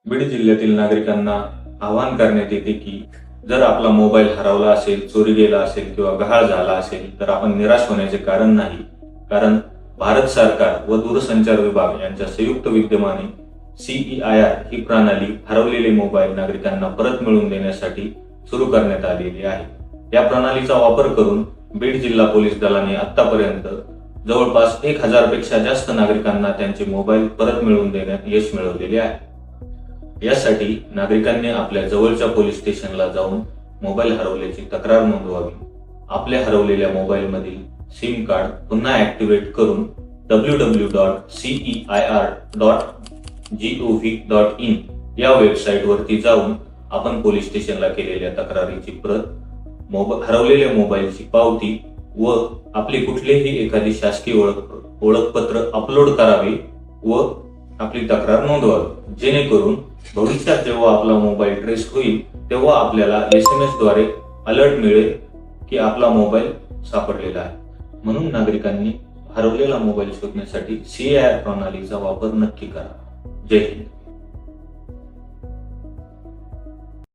बीड जिल्ह्यातील नागरिकांना आवाहन करण्यात येते की जर आपला मोबाईल हरवला असेल, चोरी गेला असेल किंवा गहाळ झाला असेल तर आपण निराश होण्याचे कारण नाही. कारण भारत सरकार व दूरसंचार विभाग यांच्या संयुक्त विद्यमाने CEIR ही प्रणाली हरवलेले मोबाईल नागरिकांना परत मिळवून देण्यासाठी सुरू करण्यात आलेली आहे. या प्रणालीचा वापर करून बीड जिल्हा पोलीस दलाने आतापर्यंत जवळपास 1000 पेक्षा जास्त नागरिकांना त्यांचे मोबाईल परत मिळवून देण्यात यश मिळवलेले आहे. यासाठी नागरिकांनी आपल्या जवळच्या पोलीस स्टेशनला जाऊन मोबाईल हरवल्याची तक्रार नोंदवावी. आपल्या हरवलेल्या मोबाईलमधील सिम कार्ड पुन्हा ऍक्टिव्हेट करून www.ceir.gov.in या वेबसाईटवरती जाऊन आपण पोलीस स्टेशनला केलेल्या तक्रारीची प्रत, हरवलेल्या मोबाईलची पावती व आपली कुठलीही एखादी शासकीय ओळखपत्र अपलोड करावे व आपली तक्रार नोंदवावी. जेणेकरून भविष्यात जेव्हा आपला मोबाईल ट्रेस होईल तेव्हा आपल्याला SMS द्वारे अलर्ट मिळेल की आपला मोबाईल सापडलेला आहे. म्हणून नागरिकांनी हरवलेला मोबाईल शोधण्यासाठी CEIR प्रणालीचा वापर नक्की करा. जय हिंद.